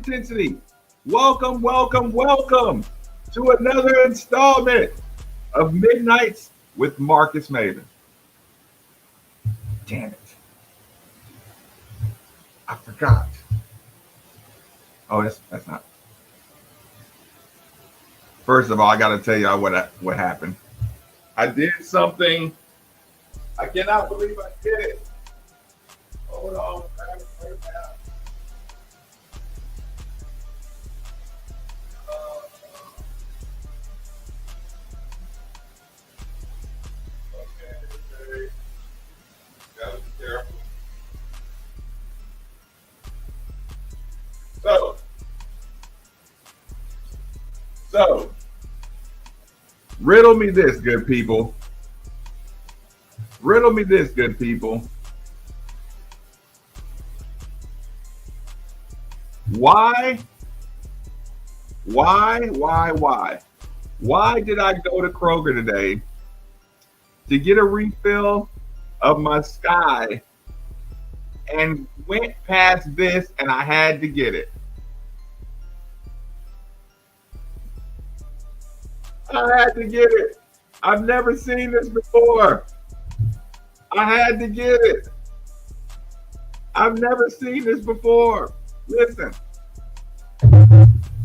intensity. Welcome, welcome, welcome to another installment of Midnights with Marcus Maven. Damn it. I forgot. Oh, that's not. First of all, I got to tell y'all what happened. I did something. I cannot believe I did it. Hold on. Right now. Okay. Gotta be careful. So, riddle me this, good people. Riddle me this, good people. Why did I go to Kroger today to get a refill of my Sky and went past this and I had to get it? I had to get it. I've never seen this before. I had to get it. I've never seen this before. Listen,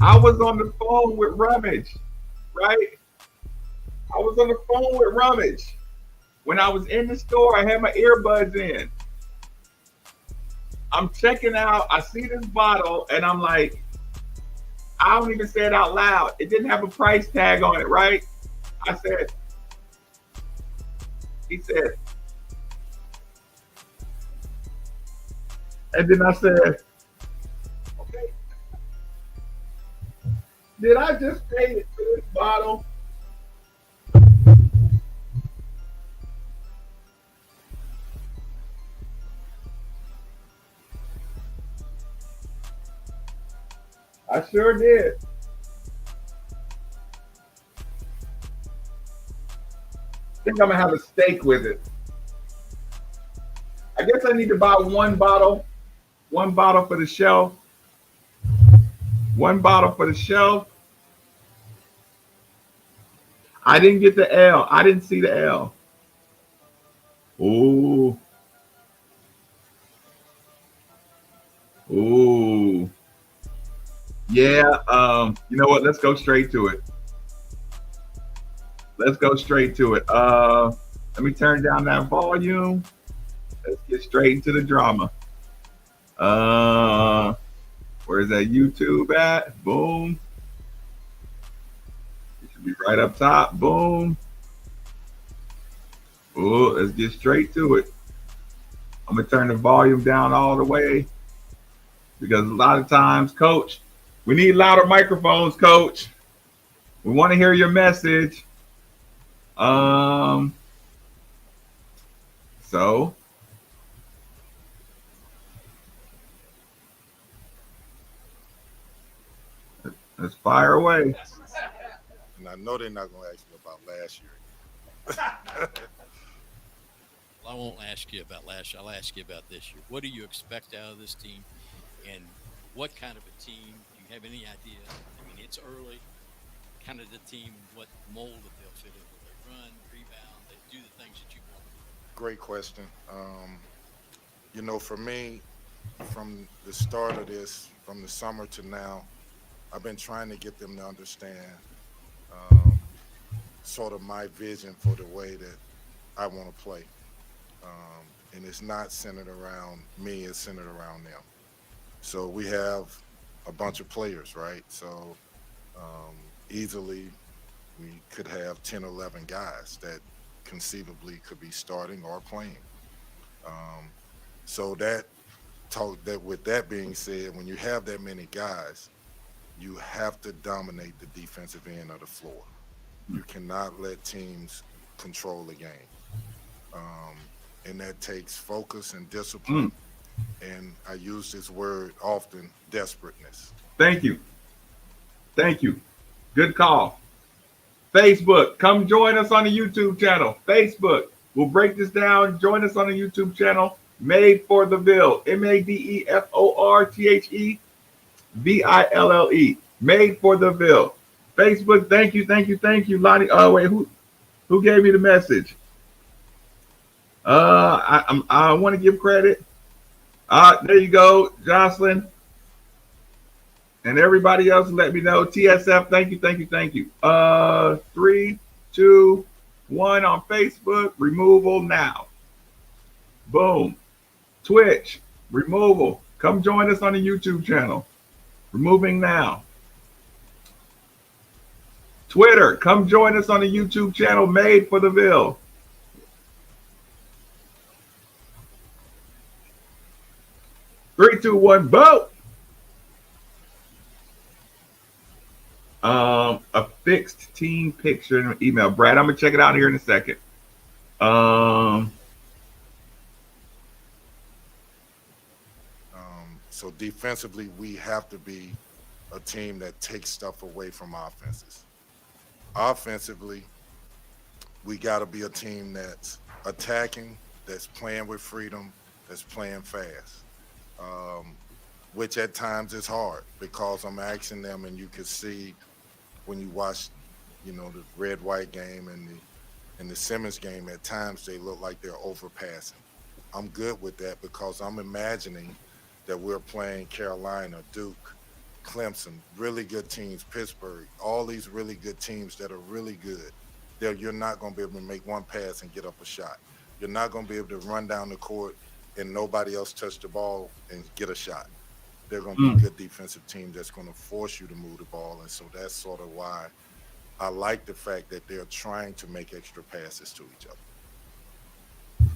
I was on the phone with Rummage, right? I was on the phone with Rummage. When I was in the store, I had my earbuds in. I'm checking out. I see this bottle, and I'm like, I don't even say it out loud. It didn't have a price tag on it, right? I said, he said, and then I said, okay, did I just pay it for this bottle? I sure did. I think I'm gonna have a steak with it. I guess I need to buy one bottle for the shelf. One bottle for the shelf. I didn't get the L. I didn't see the L. Ooh. Ooh. Yeah, you know what? Let's go straight to it. Let's go straight to it. Let me turn down that volume. Let's get straight into the drama. Where's that YouTube at? Boom. It should be right up top. Boom. Oh, let's get straight to it. I'm gonna turn the volume down all the way because a lot of times, Coach, we need louder microphones, Coach. We want to hear your message. So let's fire away. And I know they're not going to ask me about last year. Well, I won't ask you about last year. I'll ask you about this year. What do you expect out of this team? And what kind of a team? Do you have any idea? I mean, it's early. Kind of the team, what mold that they'll fit in. Will they run, rebound? They do the things that you want. Great question. For me, from the start of this, from the summer to now, I've been trying to get them to understand sort of my vision for the way that I want to play. And it's not centered around me, it's centered around them. So we have a bunch of players, right? So easily we could have 10, 11 guys that conceivably could be starting or playing. So with that being said, when you have that many guys, you have to dominate the defensive end of the floor. You cannot let teams control the game. And that takes focus and discipline. And I use this word often, desperateness. Thank you. Good call. Facebook, come join us on the YouTube channel. Facebook, we'll break this down. Join us on the YouTube channel, Made for the Ville, Madeforthe. VILLE. Made for the Ville. Facebook, thank you, thank you, thank you, Lonnie. Oh wait, who gave me the message? I want to give credit. There you go, Jocelyn, and everybody else. Let me know. TSF, thank you, thank you, thank you. 3, 2, 1 on Facebook. Removal now. Boom. Twitch removal. Come join us on the YouTube channel. Removing now. Twitter, come join us on the YouTube channel Made for the Ville. Three, two, one, vote. A fixed team picture in an email. Brad, I'm gonna check it out here in a second. So defensively, we have to be a team that takes stuff away from offenses. Offensively, we got to be a team that's attacking, that's playing with freedom, that's playing fast, which at times is hard because I'm asking them, and you can see when you watch, the red-white game and the Simmons game, at times they look like they're overpassing. I'm good with that because I'm imagining that we're playing Carolina, Duke, Clemson, really good teams, Pittsburgh, all these really good teams that are really good. You're not going to be able to make one pass and get up a shot. You're not going to be able to run down the court and nobody else touch the ball and get a shot. They're going to be a good defensive team that's going to force you to move the ball. And so that's sort of why I like the fact that they're trying to make extra passes to each other.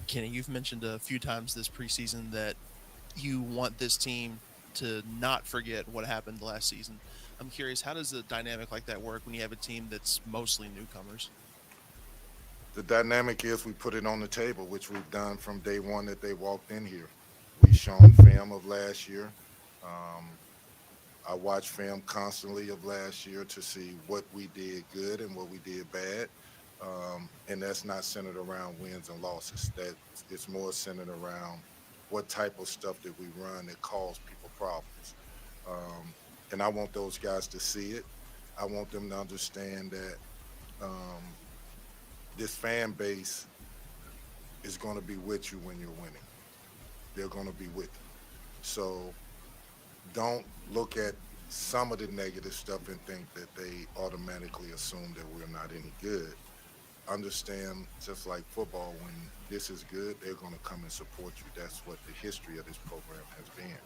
Kenny, you've mentioned a few times this preseason that you want this team to not forget what happened last season. I'm curious, how does a dynamic like that work when you have a team that's mostly newcomers? The dynamic is we put it on the table, which we've done from day one that they walked in here. We've shown film of last year. I watch film constantly of last year to see what we did good and what we did bad. And that's not centered around wins and losses. That it's more centered around what type of stuff that we run that cause people problems. And I want those guys to see it. I want them to understand that this fan base is going to be with you when you're winning. They're going to be with you. So don't look at some of the negative stuff and think that they automatically assume that we're not any good. Understand, just like football, when this is good, they're going to come and support you. That's what the history of this program has been.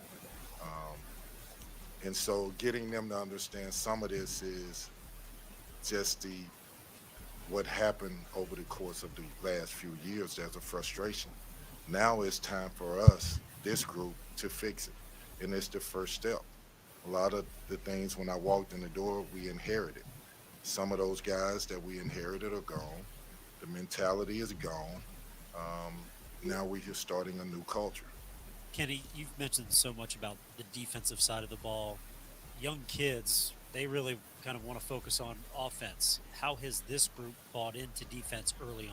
And so getting them to understand some of this is just what happened over the course of the last few years as a frustration. Now it's time for us, this group, to fix it. And it's the first step. A lot of the things when I walked in the door, we inherited. Some of those guys that we inherited are gone. The mentality is gone. Now we're just starting a new culture. Kenny, you've mentioned so much about the defensive side of the ball. Young kids, they really kind of want to focus on offense. How has this group bought into defense early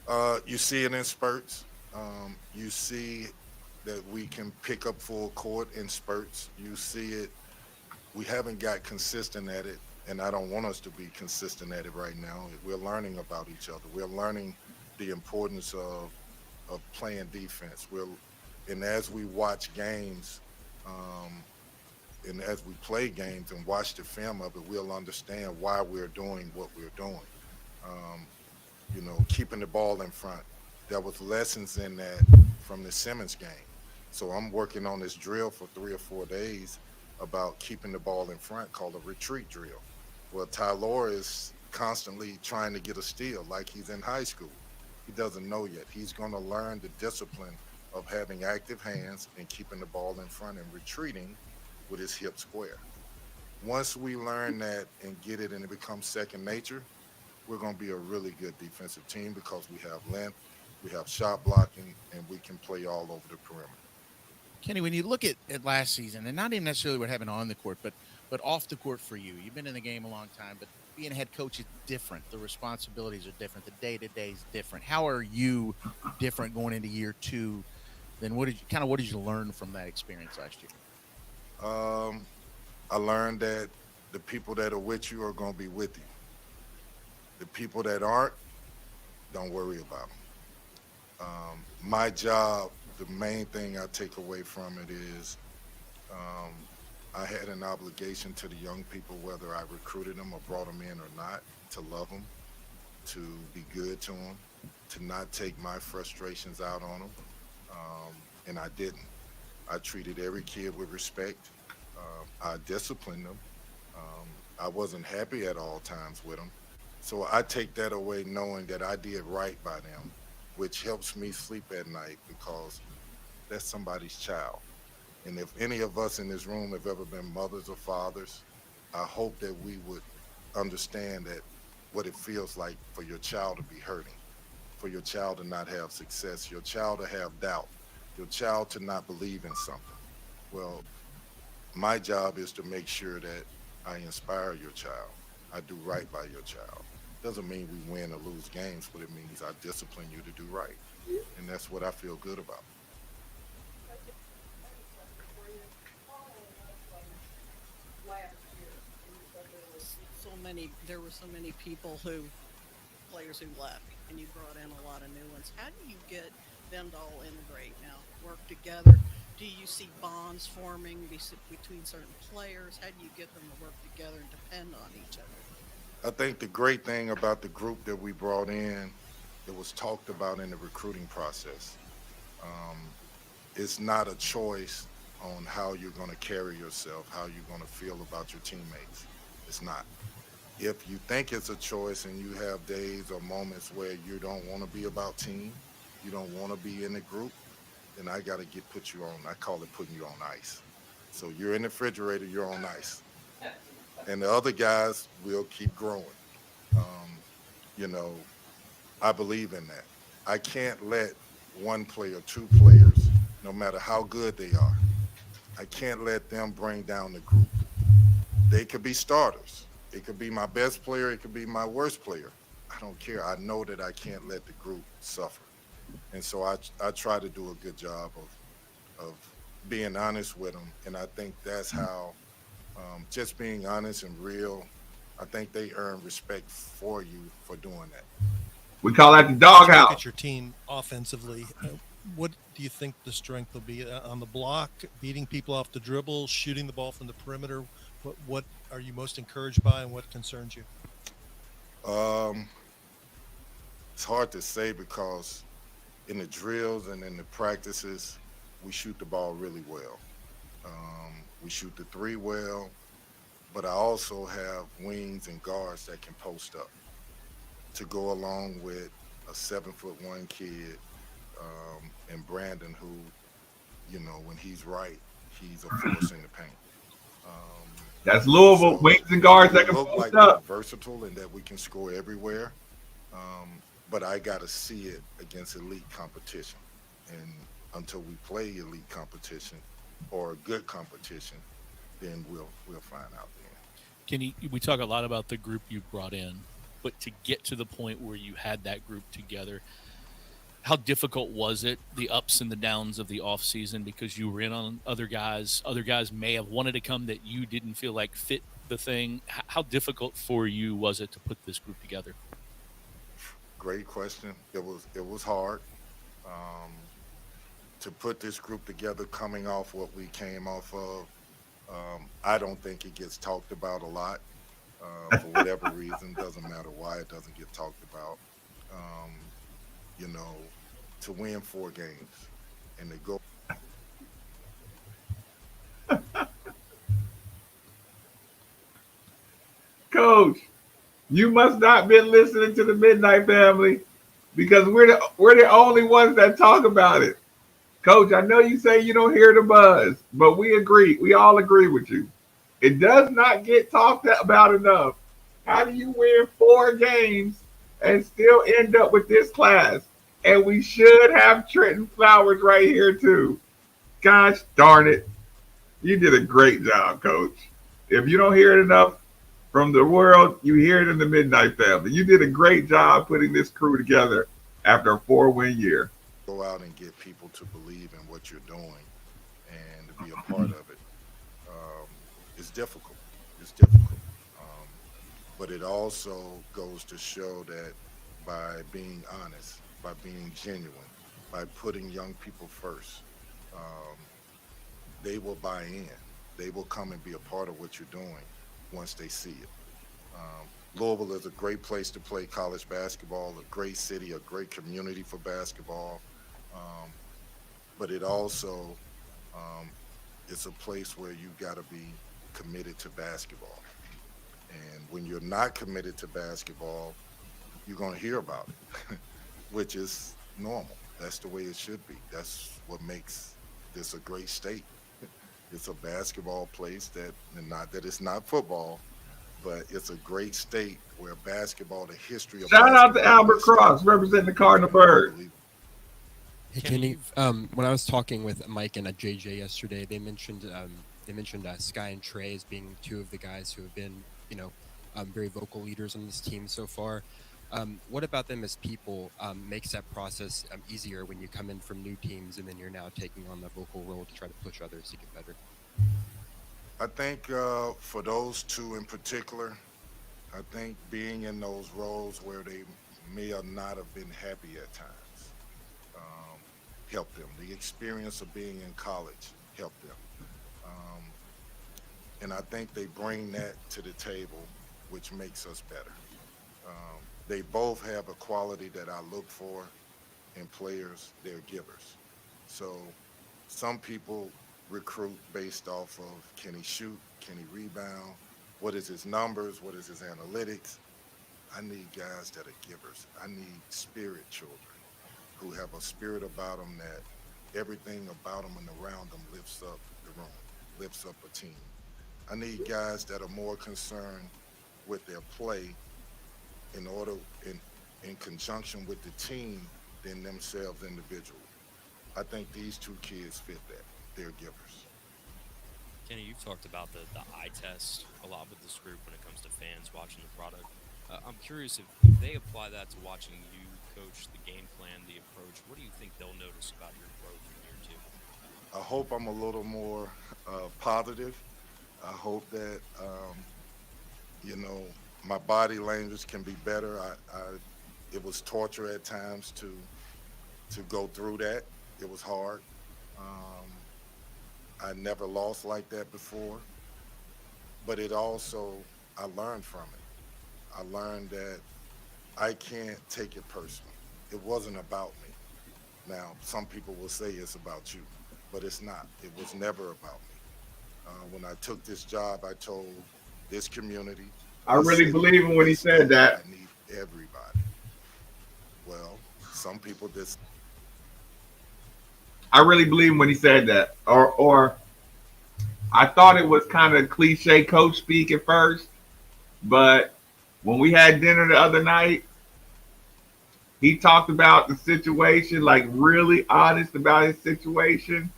on? You see it in spurts. You see that we can pick up full court in spurts. You see it. We haven't got consistent at it, and I don't want us to be consistent at it right now. We're learning about each other. We're learning the importance of playing defense. And as we watch games, and as we play games and watch the film of it, we'll understand why we're doing what we're doing. Keeping the ball in front. There was lessons in that from the Simmons game. So I'm working on this drill for 3 or 4 days about keeping the ball in front, called a retreat drill. Well, Tylor is constantly trying to get a steal like he's in high school. He doesn't know yet. He's going to learn the discipline of having active hands and keeping the ball in front and retreating with his hip square. Once we learn that and get it and it becomes second nature, we're going to be a really good defensive team because we have length, we have shot blocking, and we can play all over the perimeter. Kenny, when you look at last season, and not even necessarily what happened on the court, but off the court for you, you've been in the game a long time, but being a head coach is different. The responsibilities are different. The day-to-day is different. How are you different going into year 2 than what did you learn from that experience last year? I learned that the people that are with you are going to be with you. The people that aren't, don't worry about them. My job, the main thing I take away from it is um, I had an obligation to the young people, whether I recruited them or brought them in or not, to love them, to be good to them, to not take my frustrations out on them. And I didn't. I treated every kid with respect. I disciplined them. I wasn't happy at all times with them. So I take that away knowing that I did right by them, which helps me sleep at night because that's somebody's child. And if any of us in this room have ever been mothers or fathers, I hope that we would understand that what it feels like for your child to be hurting, for your child to not have success, your child to have doubt, your child to not believe in something. Well, my job is to make sure that I inspire your child. I do right by your child. Doesn't mean we win or lose games, but it means I discipline you to do right. And that's what I feel good about. There were so many people players who left, and you brought in a lot of new ones. How do you get them to all integrate now, work together? Do you see bonds forming between certain players? How do you get them to work together and depend on each other? I think the great thing about the group that we brought in, it was talked about in the recruiting process. Um, it's not a choice on how you're going to carry yourself, how you're going to feel about your teammates. It's not. If you think it's a choice and you have days or moments where you don't want to be about team, you don't want to be in the group, then I got to put you on, I call it putting you on ice. So you're in the refrigerator, you're on ice. And the other guys will keep growing. You know, I believe in that. I can't let one player, two players, no matter how good they are, I can't let them bring down the group. They could be starters. It could be my best player. It could be my worst player. I don't care. I know that I can't let the group suffer. And so I try to do a good job of being honest with them. And I think that's how, just being honest and real, I think they earn respect for you for doing that. We call that the Look doghouse. at your team offensively. What do you think the strength will be on the block, beating people off the dribble, shooting the ball from the perimeter? What are you most encouraged by, and what concerns you? It's hard to say because in the drills and in the practices, we shoot the ball really well. We shoot the three well, but I also have wings and guards that can post up to go along with a 7'1" kid, and Brandon, who, you know, when he's right, he's a force in the paint. That's Louisville, So wings and guards that we can look post like we're up. versatile and that we can score everywhere. But I got to see it against elite competition. And until we play elite competition or good competition, then we'll find out then. We talk a lot about the group you brought in, but to get to the point where you had that group together, how difficult was it, the ups and the downs of the off season, because you were in on other guys may have wanted to come that you didn't feel like fit the thing. How difficult for you was it to put this group together? Great question. It was hard to put this group together coming off what we came off of. I don't think it gets talked about a lot for whatever reason. Doesn't matter why it doesn't get talked about. You know, to win 4 games and to go. Coach, you must not been listening to the Midnight Family because we're the only ones that talk about it. Coach, I know you say you don't hear the buzz, but we agree. We all agree with you. It does not get talked about enough. How do you win 4 games and still end up with this class? And we should have Trenton Flowers right here too. Gosh darn it. You did a great job, Coach. If you don't hear it enough from the world, you hear it in the Midnight Family. You did a great job putting this crew together after a 4-win year. Go out and get people to believe in what you're doing and to be a part of it. It's difficult. It's difficult. But it also goes to show that by being honest, by being genuine, by putting young people first, um, they will buy in. They will come and be a part of what you're doing once they see it. Louisville is a great place to play college basketball, a great city, a great community for basketball. Um, but it also um, is a place where you got to be committed to basketball. And when you're not committed to basketball, you're going to hear about it, which is normal. That's the way it should be. That's what makes this a great state. It's a basketball place that, and not that it's not football, but it's a great state where basketball, the history of Shout out to basketball Albert is so Cross representing the Cardinal Bird. unbelievable. Hey Kenny, Kenny, you've- when I was talking with Mike and JJ yesterday, they mentioned Sky and Trey as being two of the guys who have been, very vocal leaders on this team so far. What about them as people makes that process easier when you come in from new teams and then you're now taking on the vocal role to try to push others to get better? I think for those two in particular, I think being in those roles where they may or not have been happy at times helped them. The experience of being in college helped them. Um, and I think they bring that to the table, which makes us better. They both have a quality that I look for in players. They're givers. So some people recruit based off of can he shoot, can he rebound, what is his numbers, what is his analytics. I need guys that are givers. I need spirit children who have a spirit about them that everything about them and around them lifts up the room, lifts up a team. I need guys that are more concerned with their play in conjunction with the team than themselves individually. I think these two kids fit that. They're givers. Kenny, you've talked about the eye test a lot with this group when it comes to fans watching the product. I'm curious if they apply that to watching you coach, the game plan, the approach. What do you think they'll notice about your growth in year two? I hope I'm a little more positive. I hope that my body language can be better. It was torture at times to go through that. It was hard. I never lost like that before, but it also, I learned from it. I learned that I can't take it personal. It wasn't about me. Now, some people will say it's about you, but it's not. It was never about me. When I took this job, I told this community. I really believe him when he said that. I need everybody. Well, some people just. I really believe him when he said that. Or I thought it was kind of cliche coach speak at first, but when we had dinner the other night, he talked about the situation, like really honest about his situation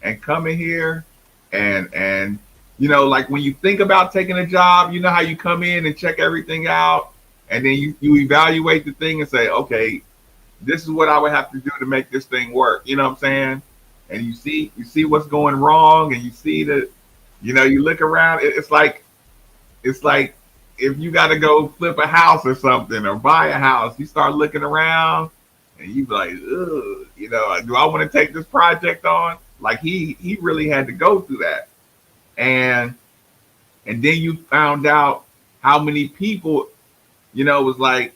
and coming here and like when you think about taking a job, you know how you come in and check everything out and then you evaluate the thing and say, okay, this is what I would have to do to make this thing work. You know what I'm saying? And you see what's going wrong and you see that, you look around, it's like if you got to go flip a house or something or buy a house, you start looking around and you be like, ugh, do I want to take this project on? Like he really had to go through that. And then you found out how many people, was like,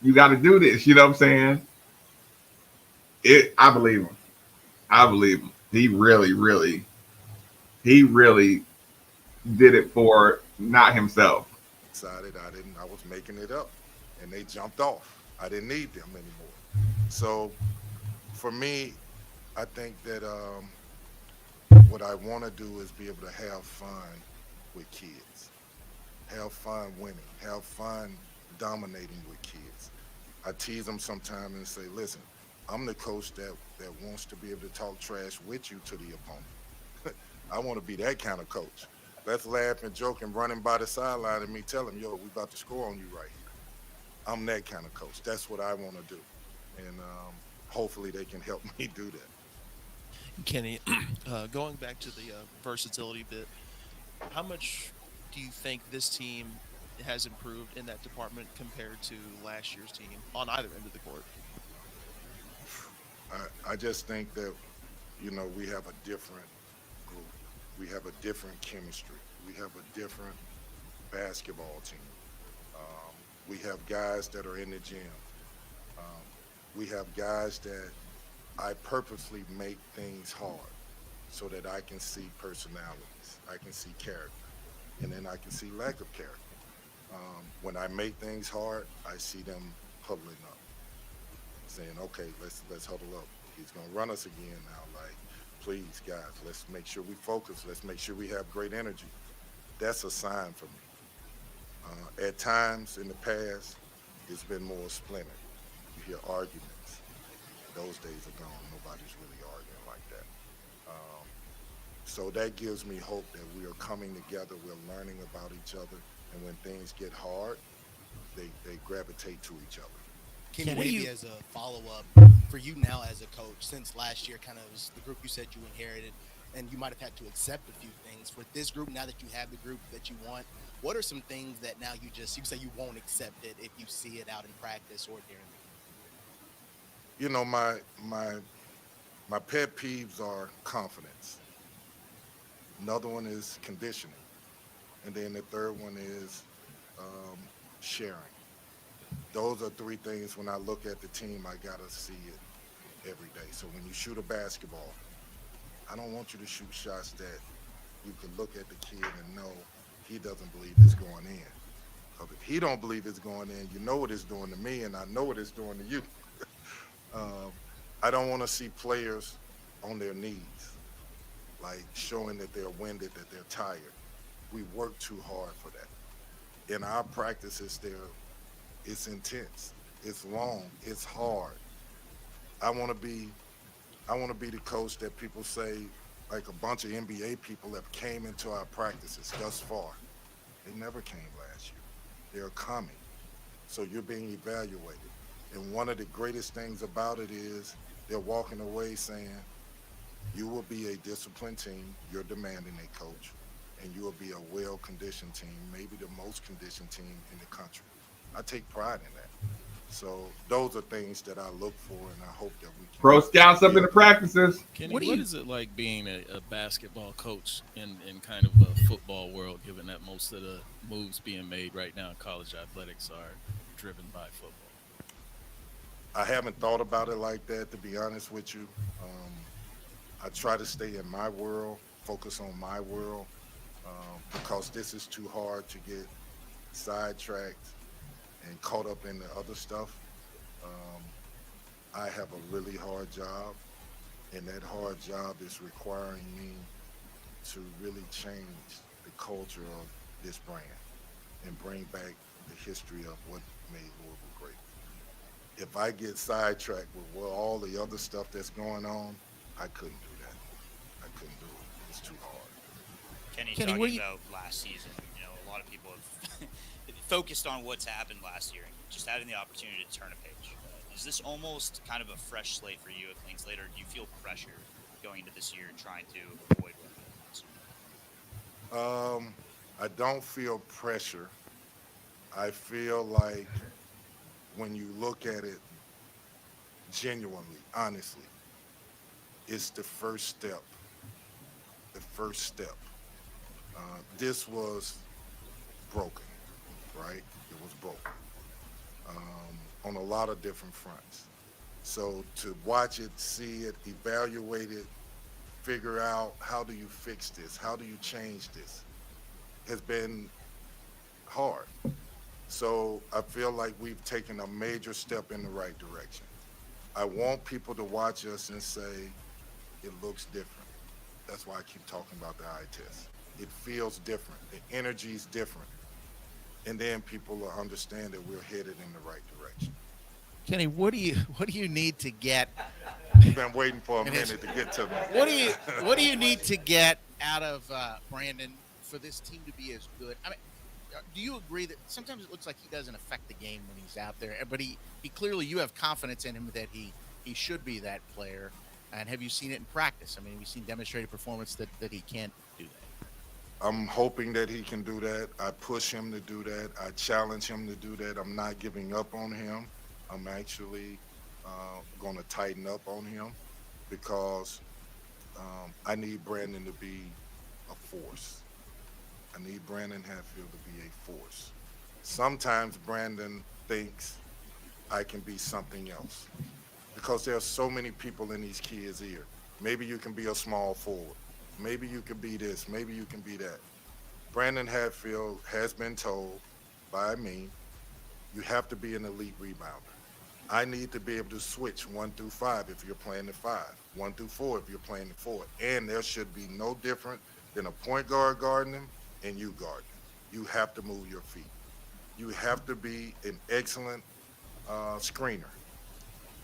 you got to do this. You know what I'm saying? I believe him. I believe him. He really did it for not himself. Decided I was making it up and they jumped off. I didn't need them anymore. So for me, I think that what I want to do is be able to have fun with kids, have fun winning, have fun dominating with kids. I tease them sometimes and say, listen, I'm the coach that wants to be able to talk trash with you to the opponent. I want to be that kind of coach. Let's laugh and joke and running by the sideline and me tell them, yo, we about to score on you right here. I'm that kind of coach. That's what I want to do. And hopefully they can help me do that. Kenny, going back to the versatility bit, How much do you think this team has improved in that department compared to last year's team on either end of the court? I just think that, we have a different group. We have a different chemistry. We have a different basketball team. We have guys that are in the gym. We have guys that I purposely make things hard so that I can see personalities. I can see character. And then I can see lack of character. When I make things hard, I see them huddling up, saying, okay, let's huddle up. He's going to run us again now. Like, please, guys, let's make sure we focus. Let's make sure we have great energy. That's a sign for me. At times in the past, it's been more splintered. You hear arguments. Those days are gone. Nobody's really arguing like that. So that gives me hope that we are coming together. We're learning about each other. And when things get hard, they gravitate to each other. Kenny, Kenny, maybe as a follow-up for you now as a coach, since last year kind of was the group you said you inherited, and you might have had to accept a few things. For this group, now that you have the group that you want, what are some things that now you say you won't accept it if you see it out in practice or during the My pet peeves are confidence. Another one is conditioning. And then the third one is sharing. Those are three things when I look at the team, I got to see it every day. So when you shoot a basketball, I don't want you to shoot shots that you can look at the kid and know he doesn't believe it's going in. Because if he don't believe it's going in, you know what it's doing to me, and I know what it's doing to you. I don't want to see players on their knees, like showing that they're winded, that they're tired. We work too hard for that. In our practices, it's intense, it's long, it's hard. I want to be the coach that people say, like a bunch of NBA people have came into our practices thus far. They never came last year. They're coming. So you're being evaluated. And one of the greatest things about it is they're walking away saying, you will be a disciplined team, you're demanding a coach, and you will be a well-conditioned team, maybe the most conditioned team in the country. I take pride in that. So those are things that I look for, and I hope that we can. Pro scouts up in the practices. Kenny, What what do is it like being a basketball coach in kind of a football world, given that most of the moves being made right now in college athletics are driven by football? I haven't thought about it like that, to be honest with you. I try to stay in my world, focus on my world, because this is too hard to get sidetracked and caught up in the other stuff. I have a really hard job, and that hard job is requiring me to really change the culture of this brand and bring back the history of what made Louisville great. If I get sidetracked with all the other stuff that's going on, I couldn't do that. I couldn't do it. It's too hard. Kenny, Kenny, talking about last season, a lot of people have focused on what's happened last year and just having the opportunity to turn a page. Is this almost kind of a fresh slate for you at Linklater? Do you feel pressure going into this year and trying to avoid what happened? I don't feel pressure. I feel like when you look at it genuinely, honestly, it's the first step. The first step. This was broken, right? It was broken on a lot of different fronts. So to watch it, see it, evaluate it, figure out how do you fix this, how do you change this, has been hard. So I feel like we've taken a major step in the right direction. I want people to watch us and say, it looks different. That's why I keep talking about the eye test. It feels different. The energy's different. And then people will understand that we're headed in the right direction. Kenny, what do you need to get? You've been waiting for a minute to get to me. What do you need to get out of Brandon for this team to be as good? I mean, do you agree that sometimes it looks like he doesn't affect the game when he's out there, but he clearly, you have confidence in him that he should be that player. And have you seen it in practice? I mean, have you seen demonstrated performance that he can't do that? I'm hoping that he can do that. I push him to do that. I challenge him to do that. I'm not giving up on him. I'm actually going to tighten up on him because I need Brandon to be a force. I need Brandon Hatfield to be a force. Sometimes Brandon thinks I can be something else because there are so many people in these kids' ear. Maybe you can be a small forward. Maybe you can be this. Maybe you can be that. Brandon Hatfield has been told by me, you have to be an elite rebounder. I need to be able to switch 1 through 5 if you're playing the 5, 1 through 4 if you're playing the 4. And there should be no different than a point guard guarding him and you guarding him. You have to move your feet. You have to be an excellent screener.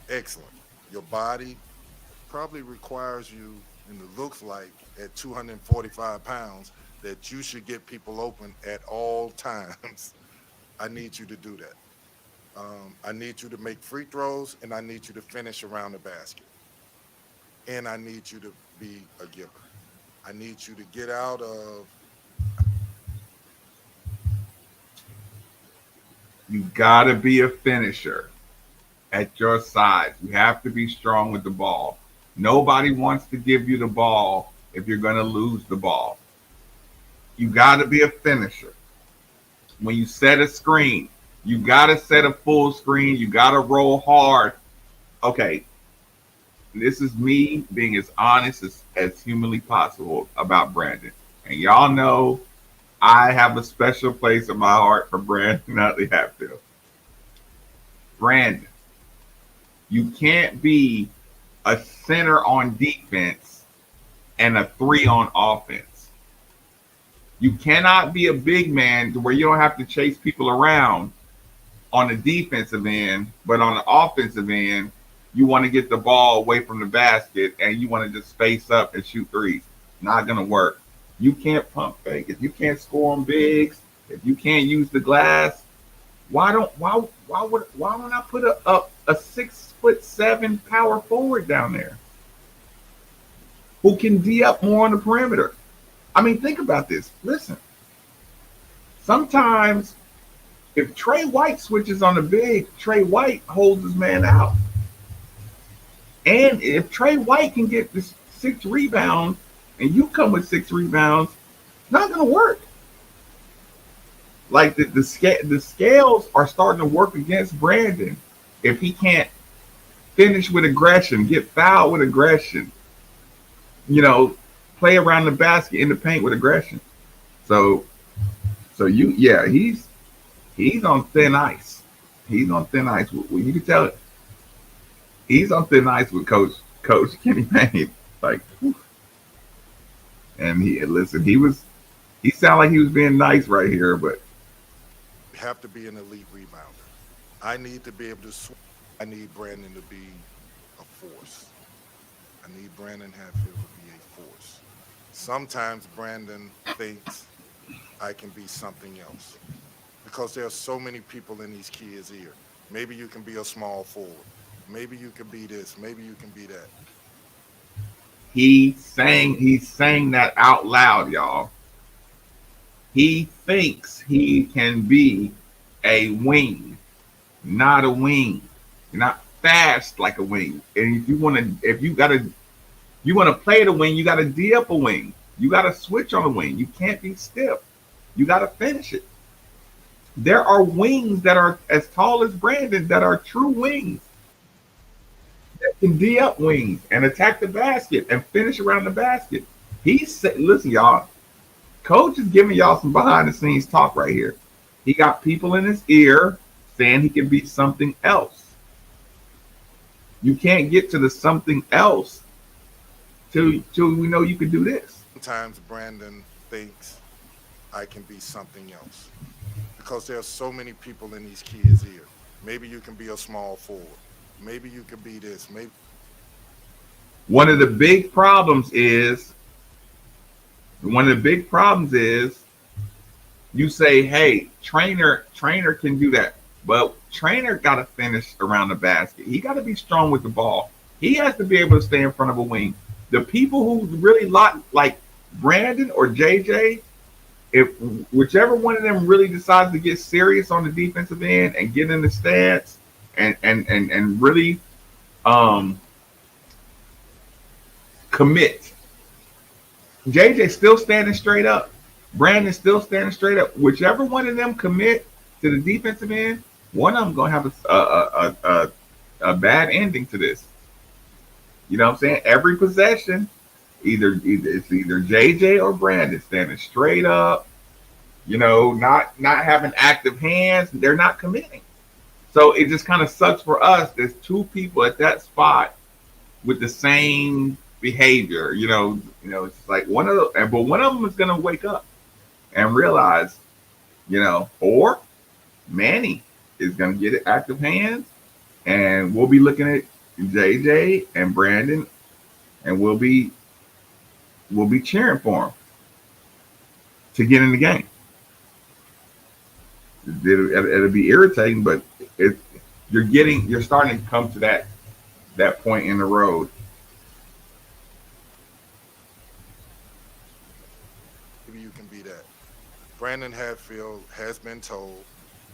Excellent. Your body probably requires you, and it looks like at 245 pounds, that you should get people open at all times. I need you to do that. I need you to make free throws, and I need you to finish around the basket. And I need you to be a giver. I need you to get out of. You got to be a finisher at your size. You have to be strong with the ball. Nobody wants to give you the ball if you're going to lose the ball. You got to be a finisher. When you set a screen, you got to set a full screen. You got to roll hard. Okay, this is me being as honest as humanly possible about Brandon. And y'all know I have a special place in my heart for Brandon Utley Hatfield. Brandon, you can't be a center on defense and a 3 on offense. You cannot be a big man to where you don't have to chase people around on the defensive end, but on the offensive end, you want to get the ball away from the basket and you want to just face up and shoot threes. Not going to work. You can't pump fake. If you can't score on bigs, if you can't use the glass, why don't I put a 6'7" power forward down there who can D up more on the perimeter? I mean, think about this. Listen, sometimes if Trey White switches on the big, Trey White holds his man out. And if Trey White can get this 6 rebounds and you come with 6 rebounds, it's not going to work. Like the scales are starting to work against Brandon if he can't finish with aggression, get fouled with aggression, play around the basket in the paint with aggression. So he's on thin ice. He's on thin ice. Well, you can tell it. He's on thin ice with Coach Kenny Payne. Like, whew. And he sounded like he was being nice right here, but You have to be an elite rebounder. I need to be able to swing. I need Brandon to be a force. I need Brandon Hatfield to be a force. Sometimes Brandon thinks I can be something else because there are so many people in these kids' ear. Maybe you can be a small forward. Maybe you can be this. Maybe you can be that. he's saying that out loud, y'all. He thinks he can be a wing, not a wing. You're not fast like a wing. And if you want to play the wing, you got to D up a wing. You got to switch on the wing. You can't be stiff. You got to finish it. There are wings that are as tall as Brandon that are true wings that can D up wings and attack the basket and finish around the basket. Listen, y'all, Coach is giving y'all some behind the scenes talk right here. He got people in his ear saying he can be something else. You can't get to the something else till we know you can do this. Sometimes Brandon thinks I can be something else because there are so many people in these kids' ear. Maybe you can be a small forward. Maybe you can be this. Maybe. One of the big problems is you say, hey, trainer can do that. But trainer got to finish around the basket. He got to be strong with the ball. He has to be able to stay in front of a wing. The people who really like Brandon or JJ, if whichever one of them really decides to get serious on the defensive end and get in the stats and really commit. JJ still standing straight up. Brandon still standing straight up. Whichever one of them commit to the defensive end, one of them gonna have a bad ending to this. You know what I'm saying? Every possession, either JJ or Brandon standing straight up. You know, not having active hands. They're not committing. So it just kind of sucks for us. There's two people at that spot with the same behavior. You know, it's like one of them is gonna wake up and realize, or Manny is gonna get active hands, and we'll be looking at JJ and Brandon, and we'll be cheering for them to get in the game. It'll be irritating, but you're starting to come to that point in the road. Maybe you can be that. Brandon Hatfield has been told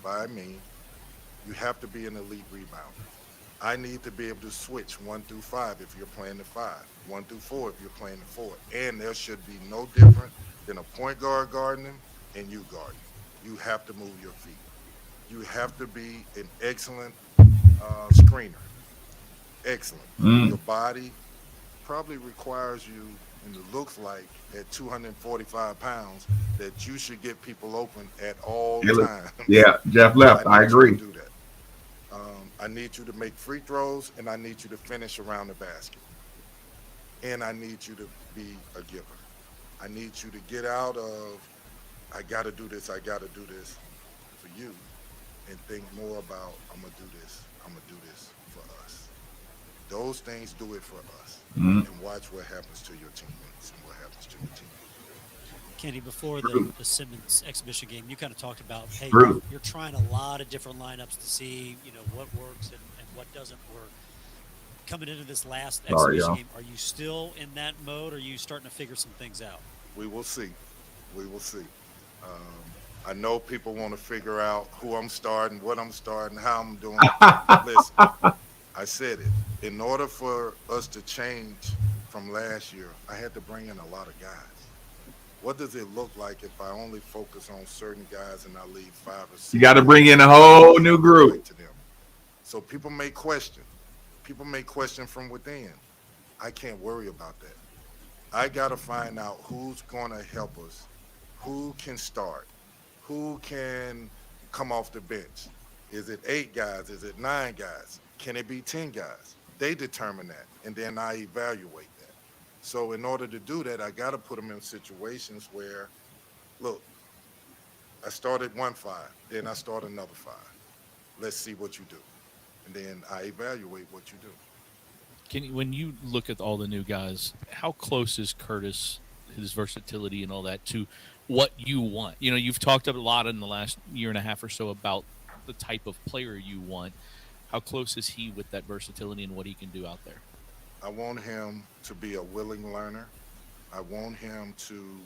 by me, you have to be an elite rebounder. I need to be able to switch 1 through 5 if you're playing the 5, 1 through 4 if you're playing the 4. And there should be no different than a point guard guarding him and you guarding him. You have to move your feet. You have to be an excellent screener. Excellent. Your body probably requires you, and it looks like at 245 pounds, that you should get people open at all times. Yeah, Jeff left. I agree. Do that. I need you to make free throws, and I need you to finish around the basket. And I need you to be a giver. I need you to get out of, I got to do this for you, and think more about, I'm going to do this for us. Those things do it for us. And watch what happens to your teammates and what happens to your team. Kenny, before the Simmons exhibition game, you kind of talked about, hey, you're trying a lot of different lineups to see, what works and what doesn't work. Coming into this last exhibition game, are you still in that mode, or are you starting to figure some things out? We will see. I know people want to figure out who I'm starting, what I'm starting, how I'm doing. Listen, I said it. In order for us to change from last year, I had to bring in a lot of guys. What does it look like if I only focus on certain guys and I leave 5 or 6? You got to bring in a whole new group. To them. So people may question. People may question from within. I can't worry about that. I got to find out who's going to help us, who can start, who can come off the bench. Is it 8 guys? Is it 9 guys? Can it be 10 guys? They determine that, and then I evaluate that. So in order to do that, I got to put them in situations where, look, I started 1 5, then I start another 5. Let's see what you do. And then I evaluate what you do. When you look at all the new guys, how close is Curtis, his versatility and all that, to what you want? You've talked a lot in the last year and a half or so about the type of player you want. How close is he with that versatility and what he can do out there? I want him to be a willing learner. I want him to,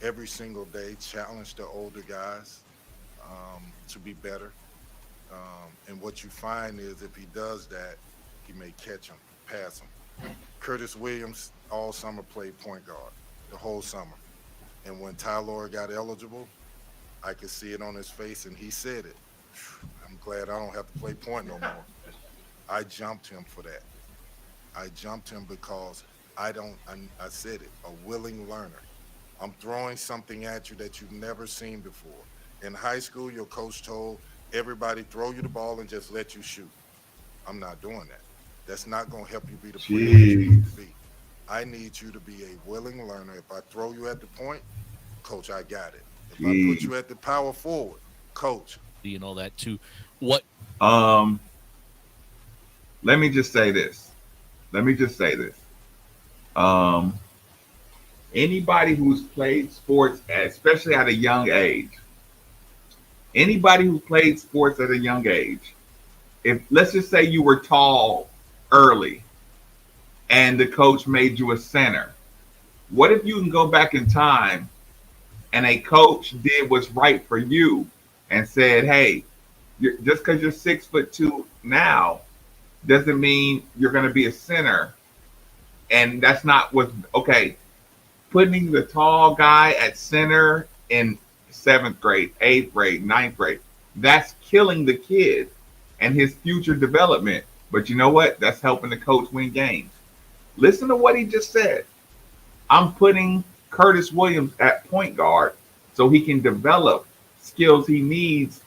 every single day, challenge the older guys to be better. And what you find is if he does that, he may catch him, pass him. Curtis Williams all summer played point guard, the whole summer. And when Tyler got eligible, I could see it on his face, and he said it. I'm glad I don't have to play point no more. I jumped him for that. I jumped him because I said it, a willing learner. I'm throwing something at you that you've never seen before. In high school, your coach told everybody throw you the ball and just let you shoot. I'm not doing that. That's not going to help you be the player that you need to be. I need you to be a willing learner. If I throw you at the point, coach, I got it. If I put you at the power forward, coach. And all that too. What? Let me just say this. Anybody who's played sports, especially at a young age, if let's just say you were tall early and the coach made you a center, what if you can go back in time and a coach did what's right for you and said, "Hey, just because you're 6'2" now doesn't mean you're going to be a center." And that's not what. Okay, putting the tall guy at center in seventh grade, eighth grade, ninth grade, that's killing the kid and his future development. But you know what? That's helping the coach win games. Listen to what he just said. I'm putting Curtis Williams at point guard so he can develop skills he needs,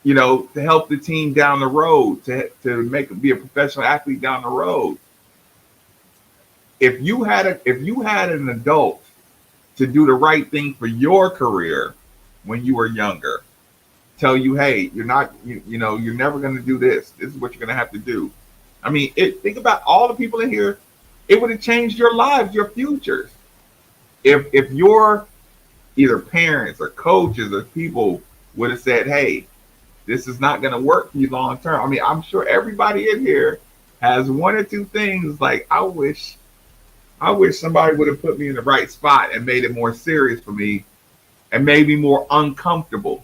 to help the team down the road, to be a professional athlete down the road. If you had an adult to do the right thing for your career when you were younger, tell you, hey, you're not, you're never going to do this. This is what you're going to have to do. I mean, think about all the people in here. It would have changed your lives, your futures. If your either parents or coaches or people would have said, hey, this is not going to work for you long term. I mean, I'm sure everybody in here has one or two things like, I wish somebody would have put me in the right spot and made it more serious for me and made me more uncomfortable.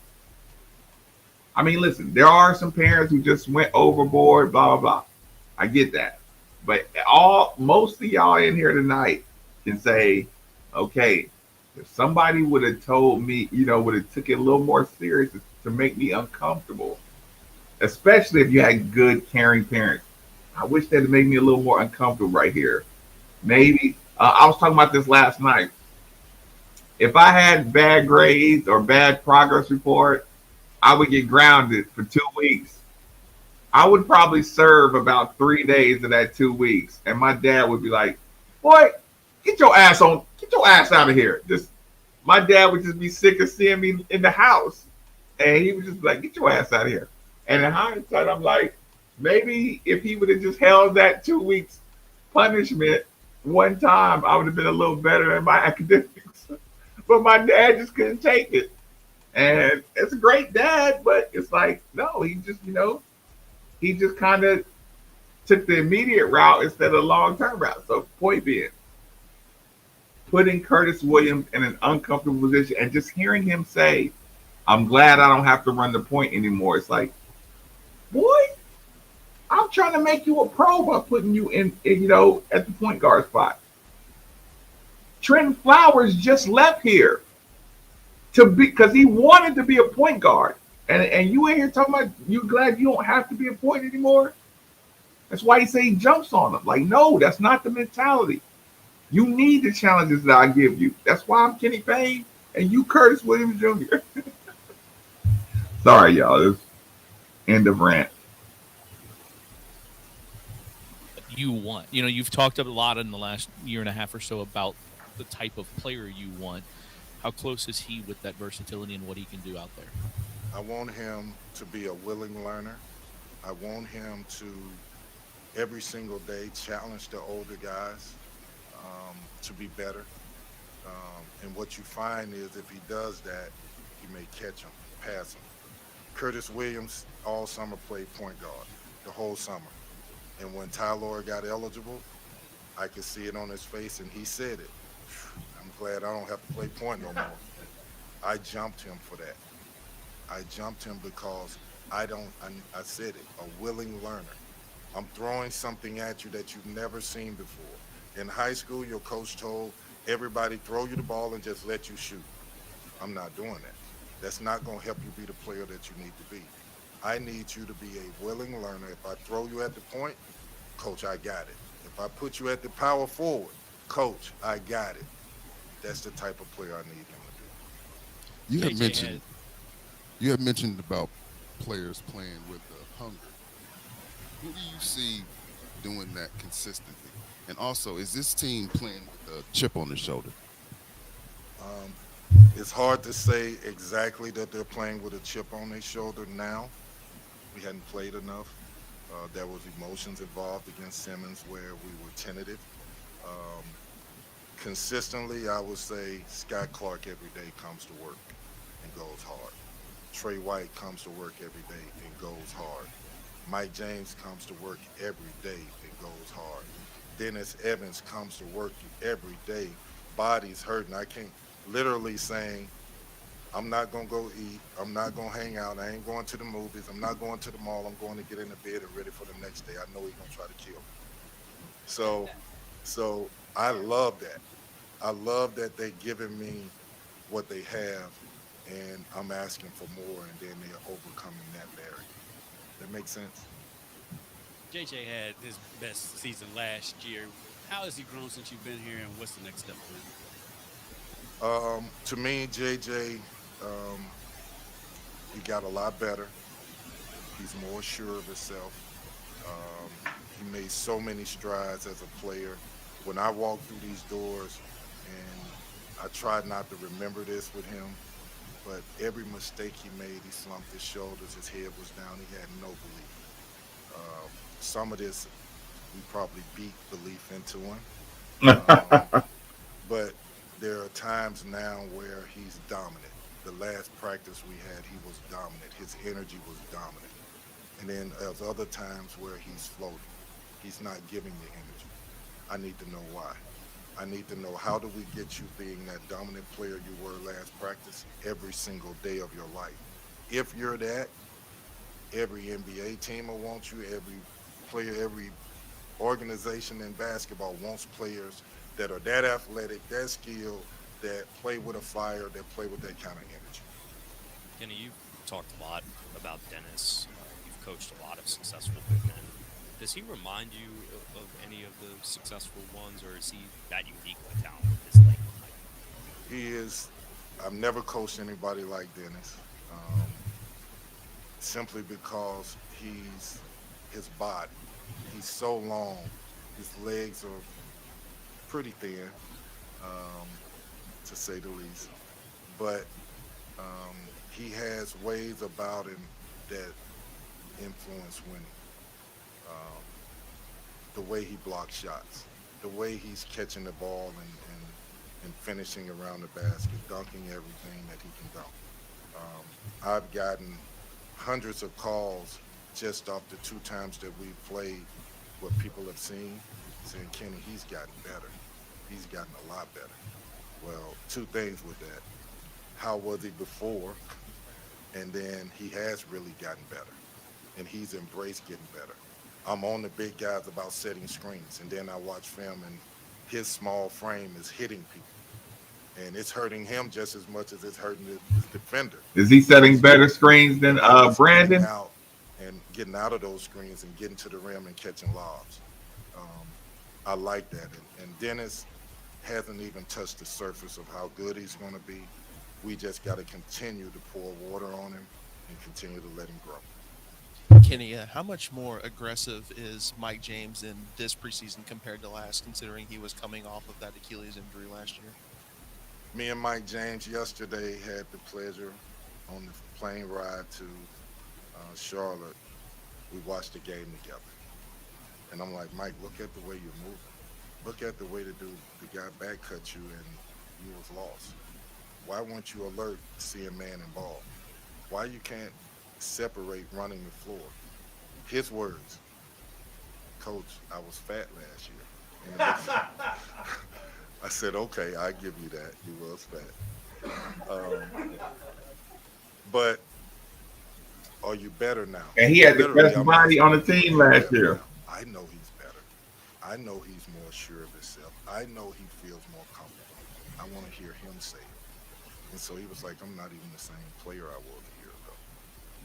I mean, listen, there are some parents who just went overboard, blah, blah, blah. I get that. But most of y'all in here tonight can say, okay, if somebody would have told me, would have took it a little more serious to make me uncomfortable, especially if you had good, caring parents. I wish they'd have made me a little more uncomfortable right here. Maybe, I was talking about this last night. If I had bad grades or bad progress report, I would get grounded for 2 weeks. I would probably serve about 3 days of that 2 weeks. And my dad would be like, boy, get your ass out of here. My dad would just be sick of seeing me in the house. And he would just be like, get your ass out of here. And in hindsight, I'm like, maybe if he would have just held that 2 weeks punishment one time, I would have been a little better in my academics. But my dad just couldn't take it. And it's a great dad, but it's like, no, he just kind of took the immediate route instead of the long-term route. So point being, putting Curtis Williams in an uncomfortable position and just hearing him say, I'm glad I don't have to run the point anymore. It's like, boy, I'm trying to make you a pro by putting you in at the point guard spot. Trenton Flowers just left here because he wanted to be a point guard. And you in here talking about you glad you don't have to be a point anymore? That's why he say he jumps on them. Like, no, that's not the mentality. You need the challenges that I give you. That's why I'm Kenny Payne and you Curtis Williams Jr. Sorry, y'all. This end of rant. You want. You've talked a lot in the last year and a half or so about the type of player you want. How close is he with that versatility and what he can do out there? I want him to be a willing learner. I want him to every single day challenge the older guys to be better. And what you find is if he does that, you may catch him, pass him. Curtis Williams all summer played point guard, the whole summer. And when Tyler got eligible, I could see it on his face, and he said it. I'm glad I don't have to play point no more. I jumped him for that. I jumped him because I said it, a willing learner. I'm throwing something at you that you've never seen before. In high school, your coach told everybody, throw you the ball and just let you shoot. I'm not doing that. That's not going to help you be the player that you need to be. I need you to be a willing learner. If I throw you at the point, coach, I got it. If I put you at the power forward, coach, I got it. That's the type of player I need him to be. You have mentioned about players playing with hunger. Who do you see doing that consistently? And also, is this team playing with a chip on the shoulder? It's hard to say exactly that they're playing with a chip on their shoulder now. We hadn't played enough. There was emotions involved against Simmons where we were tentative. Consistently, I would say Scott Clark every day comes to work and goes hard. Trey White comes to work every day and goes hard. Mike James comes to work every day and goes hard. Dennis Evans comes to work every day. Body's hurting. literally saying, I'm not going to go eat. I'm not going to hang out. I ain't going to the movies. I'm not going to the mall. I'm going to get in the bed and ready for the next day. I know he's going to try to kill me. So I love that. I love that they giving me what they have, and I'm asking for more, and then they're overcoming that barrier. That makes sense? JJ had his best season last year. How has he grown since you've been here, and what's the next step for him? To me, JJ, he got a lot better. He's more sure of himself. He made so many strides as a player. When I walk through these doors, and I tried not to remember this with him, but every mistake he made, he slumped his shoulders, his head was down, he had no belief. Some of this, we probably beat belief into him. But there are times now where he's dominant. The last practice we had, he was dominant. His energy was dominant. And then there's other times where he's floating. He's not giving the energy. I need to know why. I need to know, how do we get you being that dominant player you were last practice every single day of your life? If you're that, every NBA team will want you, every player, every organization in basketball wants players that are that athletic, that skilled, that play with a fire, that play with that kind of energy. Kenny, you've talked a lot about Dennis. You've coached a lot of successful big men. Does he remind you of any of the successful ones, or is he that uniquely talented? His length? He is. I've never coached anybody like Dennis, simply because his body. He's so long. His legs are pretty thin, to say the least. But he has ways about him that influence winning. The way he blocks shots, the way he's catching the ball and finishing around the basket, dunking everything that he can dunk. I've gotten hundreds of calls just off the 2 times that we played, what people have seen, saying, Kenny, he's gotten better. He's gotten a lot better. Well, 2 things with that. How was he before? And then he has really gotten better. And he's embraced getting better. I'm on the big guys about setting screens, and then I watch film, and his small frame is hitting people. And it's hurting him just as much as it's hurting his defender. Is he setting better screens than Brandon? And getting out of those screens and getting to the rim and catching lobs. I like that. And Dennis hasn't even touched the surface of how good he's going to be. We just got to continue to pour water on him and continue to let him grow. Kenny, how much more aggressive is Mike James in this preseason compared to last, considering he was coming off of that Achilles injury last year? Me and Mike James yesterday had the pleasure on the plane ride to Charlotte. We watched the game together. And I'm like, Mike, look at the way you're moving. Look at the way the guy back cut you and you was lost. Why weren't you alert to see a man in ball? Why you can't separate running the floor? His words, Coach, I was fat last year. And I said, okay, I give you that. You was fat. But are you better now? And he had the best body on the team last year. I know he's better. I know he's more sure of himself. I know he feels more comfortable. I want to hear him say it. And so he was like, I'm not even the same player I was a year ago.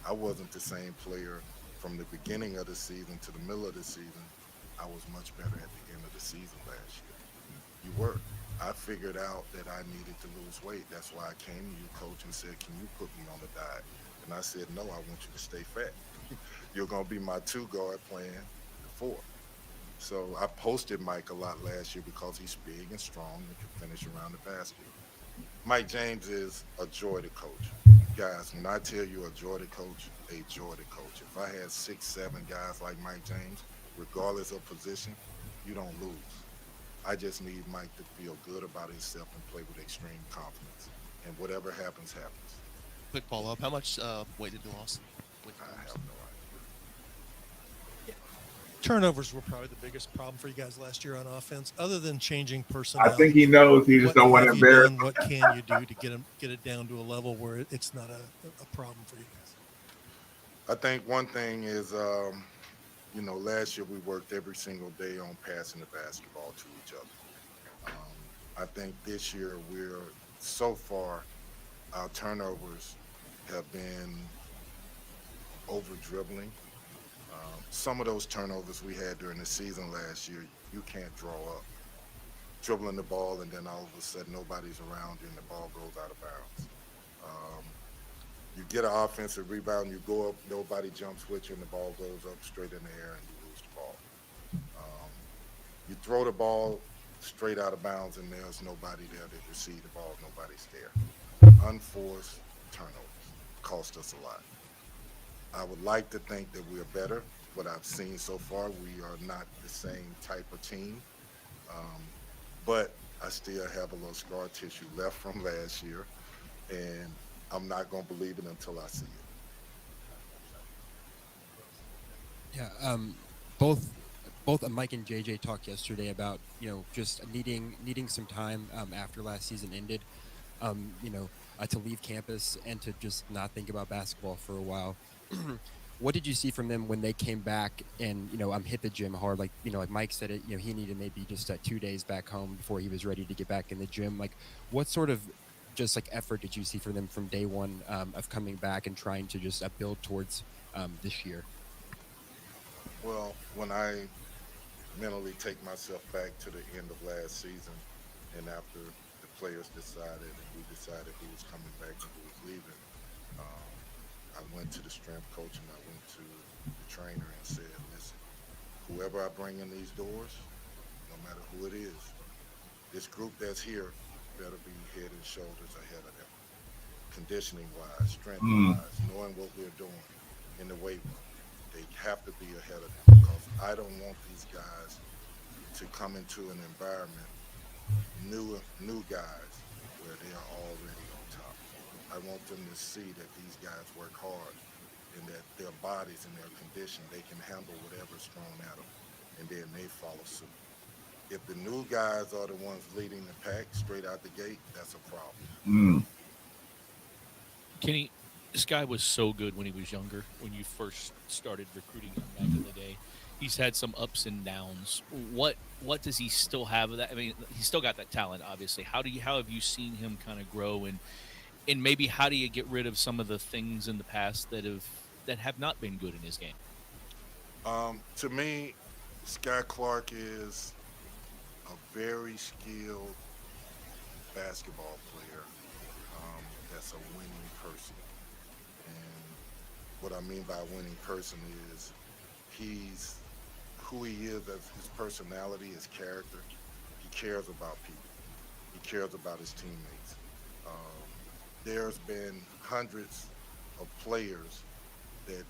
I wasn't the same player from the beginning of the season to the middle of the season. I was much better at the end of the season last year. You were. I figured out that I needed to lose weight. That's why I came to you, Coach, and said, can you put me on a diet? And I said, no, I want you to stay fat. You're going to be my 2 guard playing the 4. So I posted Mike a lot last year because he's big and strong and can finish around the basket. Mike James is a joy to coach. Guys, when I tell you a joy to coach, a joy to coach. If I had 6, 7 guys like Mike James, regardless of position, you don't lose. I just need Mike to feel good about himself and play with extreme confidence. And whatever happens, happens. Quick follow-up. How much weight did you lose? I have no idea. Turnovers were probably the biggest problem for you guys last year on offense, other than changing I personnel. think he knows he just What don't want to have you embarrass. done? What can you do to get it down to a level where it's not a problem for you guys? I think one thing is, last year we worked every single day on passing the basketball to each other. I think this year so far, our turnovers have been over dribbling. Some of those turnovers we had during the season last year, you can't draw up. Dribbling the ball and then all of a sudden nobody's around you and the ball goes out of bounds. You get an offensive rebound, you go up, nobody jumps with you, and the ball goes up straight in the air and you lose the ball. You throw the ball straight out of bounds and there's nobody there to receive the ball, nobody's there. Unforced turnovers cost us a lot. I would like to think that we're better. What I've seen so far, we are not the same type of team. But I still have a little scar tissue left from last year, and I'm not going to believe it until I see it. Yeah, both Mike and JJ talked yesterday about just needing some time after last season ended, to leave campus and to just not think about basketball for a while. What did you see from them when they came back and hit the gym hard? Like Mike said, he needed maybe just 2 days back home before he was ready to get back in the gym. Like, what sort of just effort did you see from them from day one of coming back and trying to just build towards this year? Well, when I mentally take myself back to the end of last season, and after the players decided and we decided who was coming back and who was leaving, I went to the strength coach and I went to the trainer and said, listen, whoever I bring in these doors, no matter who it is, this group that's here better be head and shoulders ahead of them. Conditioning-wise, strength-wise, knowing what we're doing in the weight room. They have to be ahead of them because I don't want these guys to come into an environment, new guys, where they are already on top. I want them to see that these guys work hard and that their bodies and their condition, they can handle whatever's thrown at them, and then they follow suit. If the new guys are the ones leading the pack straight out the gate, that's a problem. Kenny, this guy was so good when he was younger, when you first started recruiting him back in the day. He's had some ups and downs. What does he still have of that? I mean, he's still got that talent, obviously. How have you seen him kind of grow, and maybe how do you get rid of some of the things in the past that have not been good in his game? To me, Sky Clark is a very skilled basketball player that's a winning person. And what I mean by a winning person is he's who he is, as his personality, his character. He cares about people. He cares about his teammates. There's been hundreds of players that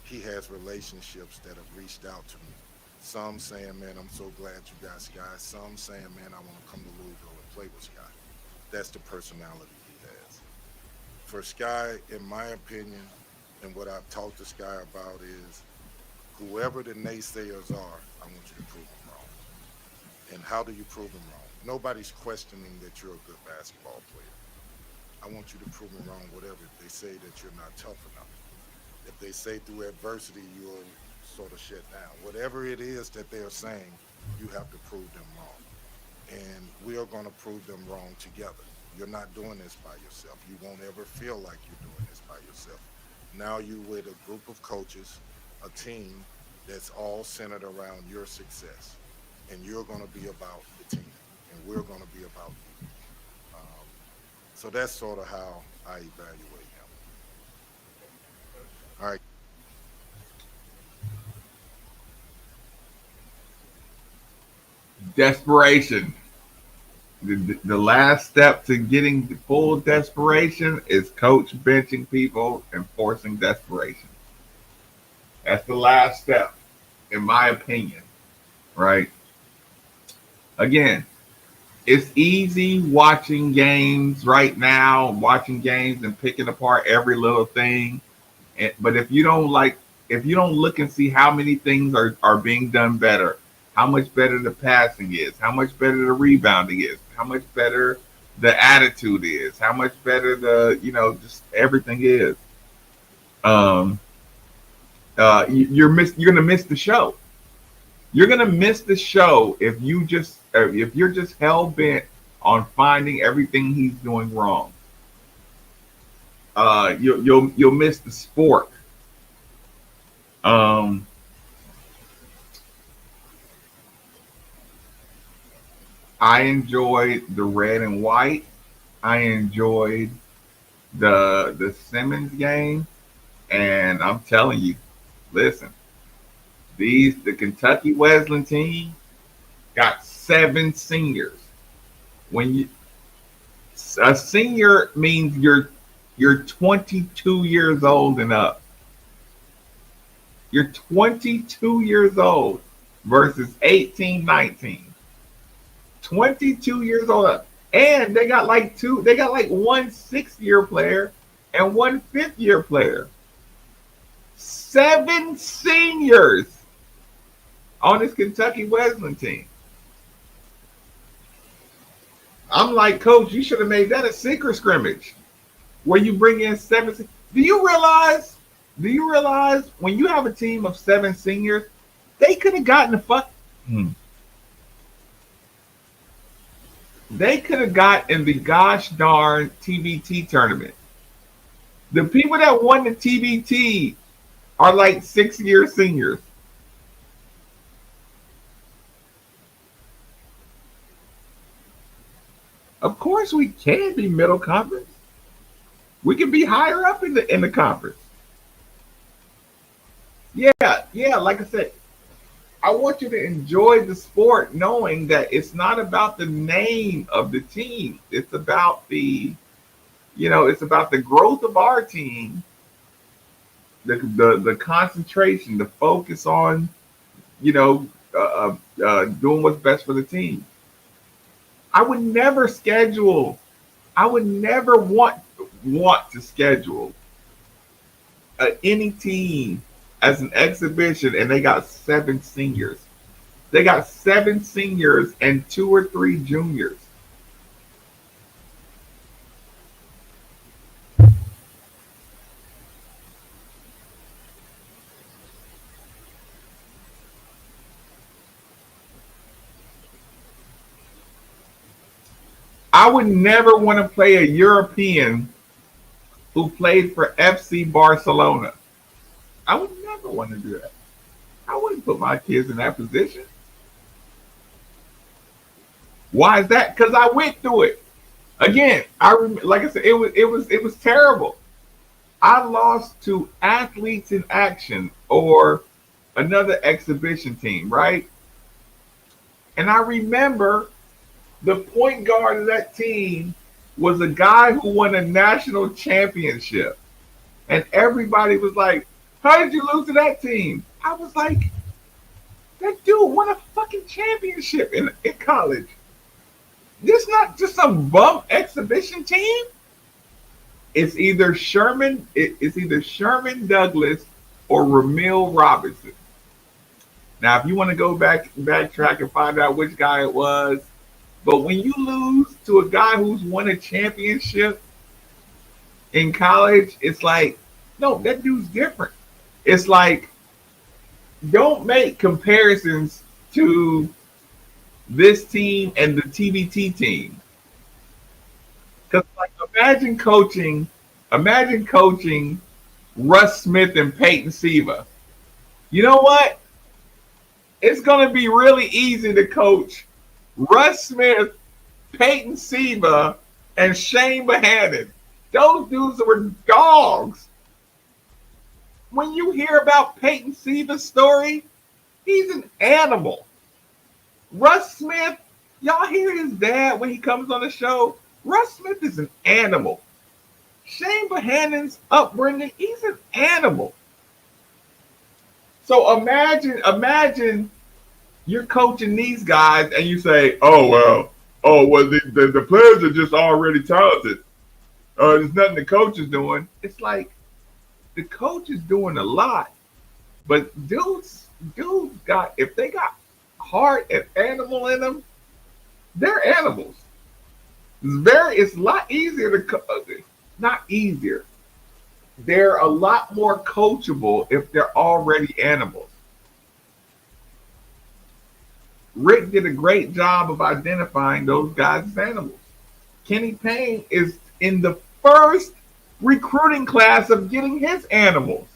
he has relationships that have reached out to me. Some saying, man, I'm so glad you got Sky. Some saying, man, I want to come to Louisville and play with Sky. That's the personality he has. For Sky, in my opinion, and what I've talked to Sky about is, whoever the naysayers are, I want you to prove them wrong. And how do you prove them wrong? Nobody's questioning that you're a good basketball player. I want you to prove them wrong, whatever. If they say that you're not tough enough. If they say through adversity you'll sort of shut down. Whatever it is that they're saying, you have to prove them wrong. And we are going to prove them wrong together. You're not doing this by yourself. You won't ever feel like you're doing this by yourself. Now you're with a group of coaches, a team that's all centered around your success. And you're going to be about the team. And we're going to be about you. So that's sort of how I evaluate him. All right. Desperation. The last step to getting full desperation is coach benching people and forcing desperation. That's the last step, in my opinion, right? Again, it's easy watching games right now, watching games and picking apart every little thing. But if you don't if you don't look and see how many things are being done better, how much better the passing is, how much better the rebounding is, how much better the attitude is, how much better the, just everything is. You're gonna miss the show. You're gonna miss the show if you're just hell bent on finding everything he's doing wrong. You'll miss the sport. I enjoyed the red and white. I enjoyed the Simmons game, and I'm telling you, listen, the Kentucky Wesleyan team got 7 seniors. A senior means you're 22 years old and up. You're 22 years old versus 18, 19. 22 years old. And they got like 1 6-year player and 1 5th-year player. 7 seniors on this Kentucky Wesleyan team. I'm like, Coach, you should have made that a secret scrimmage where you bring in 7. Do you realize when you have a team of 7 seniors, they could have gotten They could have got in the gosh darn TBT tournament. The people that won the TBT are like 6-year seniors. Of course, we can be middle conference. We can be higher up in the conference. Yeah. Like I said, I want you to enjoy the sport, knowing that it's not about the name of the team. It's about it's about the growth of our team, the concentration, the focus on, doing what's best for the team. I would never want to schedule any team as an exhibition, and they got 7 seniors. They got 7 seniors and 2 or 3 juniors. I would never want to play a European who played for FC Barcelona. I would never want to do that. I wouldn't put my kids in that position. Why is that? Because I went through it. Again, like I said, it was terrible. I lost to Athletes in Action or another exhibition team, right? And I remember the point guard of that team was a guy who won a national championship. And everybody was like, how did you lose to that team? I was like, that dude won a fucking championship in college. This not just some bum exhibition team. It's either Sherman Douglas or Ramil Robinson. Now, if you want to go backtrack and find out which guy it was, but when you lose to a guy who's won a championship in college, it's like, no, that dude's different. It's like, don't make comparisons to this team and the TBT team. Because imagine coaching Russ Smith and Peyton Siva. You know what? It's going to be really easy to coach Russ Smith, Peyton Siva, and Shane Bohannon. Those dudes were dogs. When you hear about Peyton Siva's story, he's an animal. Russ Smith, y'all hear his dad when he comes on the show? Russ Smith is an animal. Shane Bohannon's upbringing, he's an animal. So imagine you're coaching these guys and you say, the players are just already talented. There's nothing the coach is doing. It's like the coach is doing a lot. But dudes got, if they got heart and animal in them, they're animals. It's a lot easier not easier. They're a lot more coachable if they're already animals. Rick did a great job of identifying those guys as animals. Kenny Payne is in the first recruiting class of getting his animals.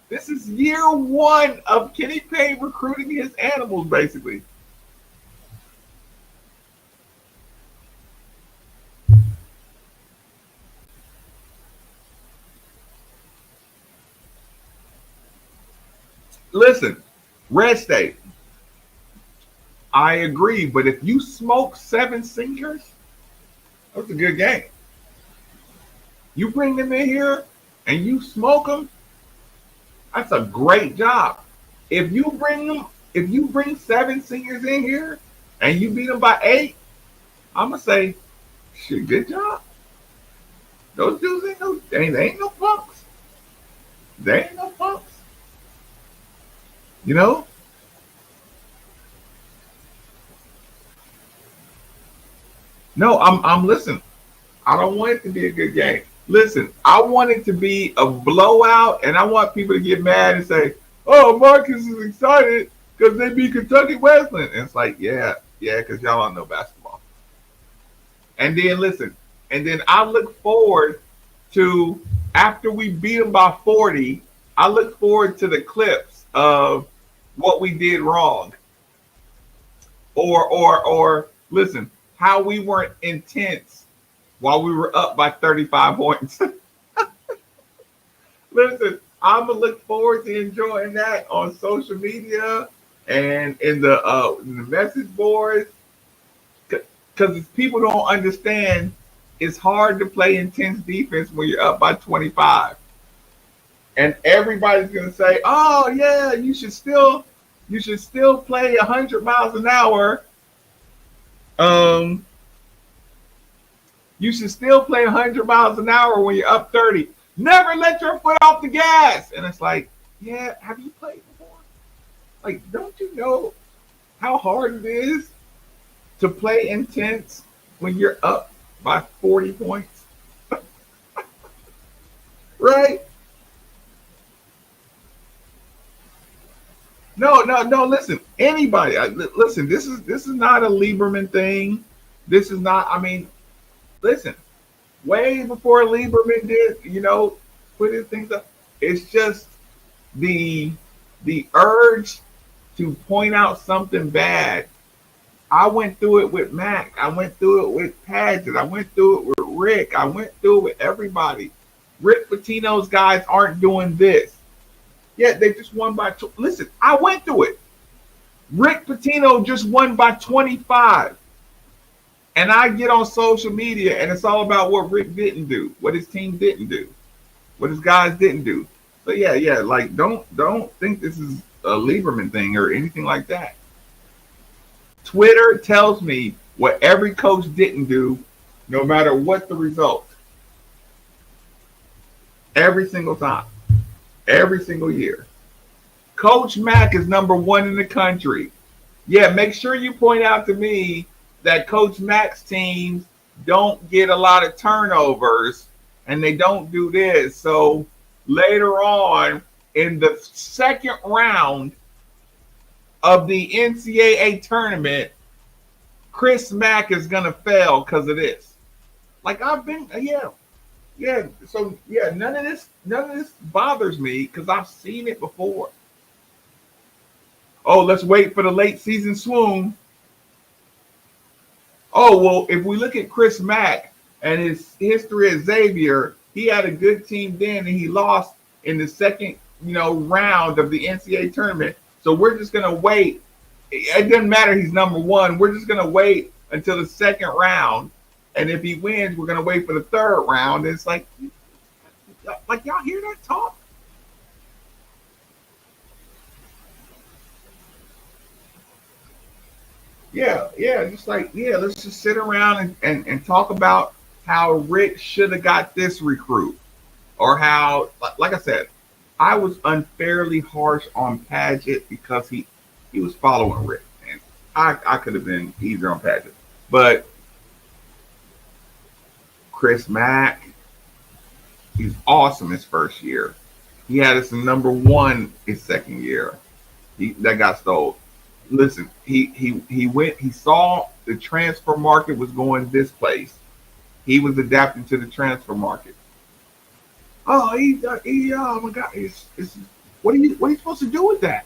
This is year one of Kenny Payne recruiting his animals, basically. Listen, Red State, I agree, but if you smoke 7 seniors, that's a good game. You bring them in here and you smoke them, that's a great job. If you bring 7 seniors in here and you beat them by 8, I'm gonna say, shit, good job. Those dudes they ain't no punks. They ain't no punks. You know? No, I'm listen. I don't want it to be a good game. Listen, I want it to be a blowout, and I want people to get mad and say, "Oh, Marcus is excited because they beat Kentucky Wesleyan." And it's like, yeah, because y'all don't know basketball. And then listen, and then I look forward to, after we beat them by 40, I look forward to the clips of what we did wrong, or listen, how we weren't intense while we were up by 35 points. Listen, I'm gonna look forward to enjoying that on social media and in the message boards, because people don't understand. It's hard to play intense defense when you're up by 25. And everybody's gonna say, "Oh yeah, you should still play 100 miles an hour. You should still play 100 miles an hour when you're up 30. Never let your foot off the gas." And it's like, yeah, have you played before? Like, don't you know how hard it is to play intense when you're up by 40 points? Right? No. Listen, anybody. Listen, this is not a Lieberman thing. This is not. I mean, listen. Way before Lieberman did, put his things up. It's just the urge to point out something bad. I went through it with Mac. I went through it with Padgett. I went through it with Rick. I went through it with everybody. Rick Pitino's guys aren't doing this. Yeah, they just won by two. Listen, I went through it. Rick Pitino just won by 25. And I get on social media and it's all about what Rick didn't do, what his team didn't do, what his guys didn't do. So yeah, like don't think this is a Lieberman thing or anything like that. Twitter tells me what every coach didn't do, no matter what the result. Every single time. Every single year. Coach Mack is number 1 in the country. Yeah, make sure you point out to me that Coach Mack's teams don't get a lot of turnovers and they don't do this. So later on in the second round of the NCAA tournament, Chris Mack is going to fail because of this. Like I've been, yeah. So yeah, none of this bothers me because I've seen it before. Oh, let's wait for the late season swoon. Oh, well, if we look at Chris Mack and his history at Xavier, he had a good team then and he lost in the second, round of the NCAA tournament. So we're just going to wait. It doesn't matter he's number 1. We're just going to wait until the second round. And if he wins, we're going to wait for the third round. It's like y'all hear that talk? Yeah, just let's just sit around and talk about how Rick should have got this recruit, or how, like I said, I was unfairly harsh on Paget because he was following Rick, and I could have been easier on Paget. But Chris Mack, he's awesome his first year. He had us in number 1 his second year. That got stole. Listen, he saw the transfer market was going this place. He was adapting to the transfer market. Oh, oh my God! What are you supposed to do with that?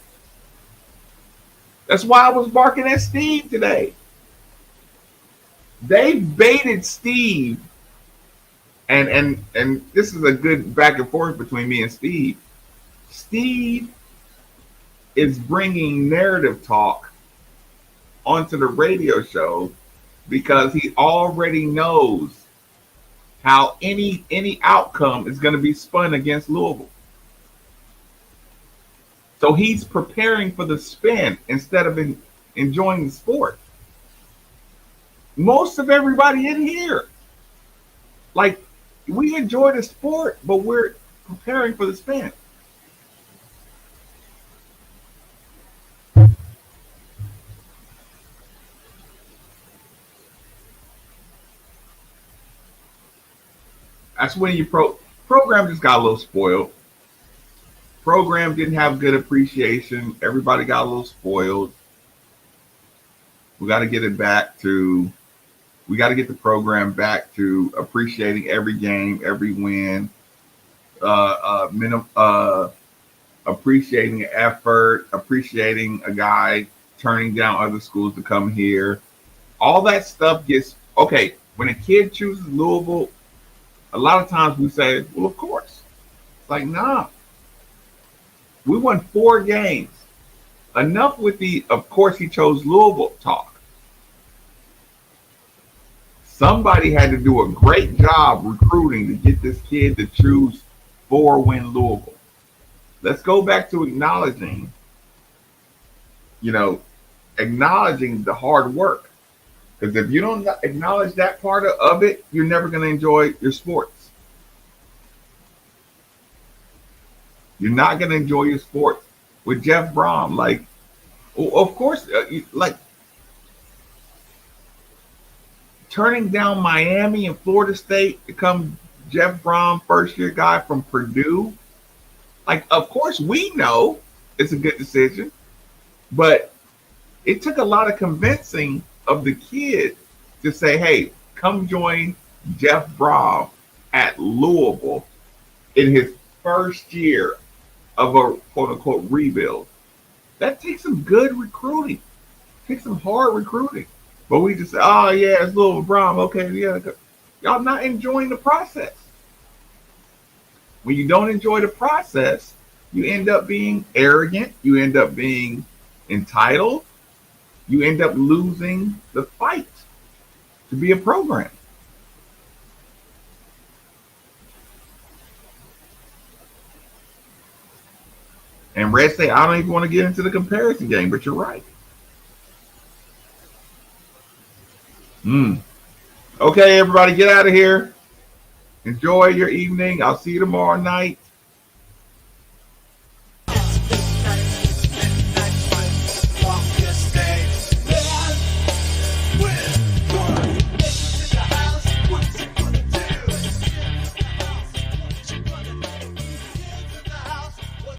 That's why I was barking at Steve today. They baited Steve, and this is a good back and forth between me and Steve. Steve is bringing narrative talk onto the radio show because he already knows how any outcome is going to be spun against Louisville. So he's preparing for the spin instead of enjoying the sport. Most of everybody in here, like, we enjoy the sport, but we're preparing for the spin. That's when program just got a little spoiled. Program didn't have good appreciation. Everybody got a little spoiled. We got to get it back to. We got to get the program back to appreciating every game, every win, appreciating effort, appreciating a guy turning down other schools to come here. All that stuff gets okay. When a kid chooses Louisville, a lot of times we say, well, of course. It's like, nah. We won 4 games. Enough with the, of course, he chose Louisville talk. Somebody had to do a great job recruiting to get this kid to choose 4-win Louisville. Let's go back to acknowledging the hard work. Because if you don't acknowledge that part of it, you're never going to enjoy your sports. You're not going to enjoy your sports. With Jeff Brom, of course, turning down Miami and Florida State to come Jeff Brom, first-year guy from Purdue. Of course, we know it's a good decision, but it took a lot of convincing of the kid to say, hey, come join Jeff Brom at Louisville in his first year of a quote-unquote rebuild. That takes some good recruiting. Takes some hard recruiting. But we just say, oh, yeah, it's Louisville Brom. Okay, yeah. Y'all not enjoying the process. When you don't enjoy the process, you end up being arrogant. You end up being entitled. You end up losing the fight to be a program. And Red say, I don't even want to get into the comparison game, but you're right. Okay, everybody, get out of here. Enjoy your evening. I'll see you tomorrow night.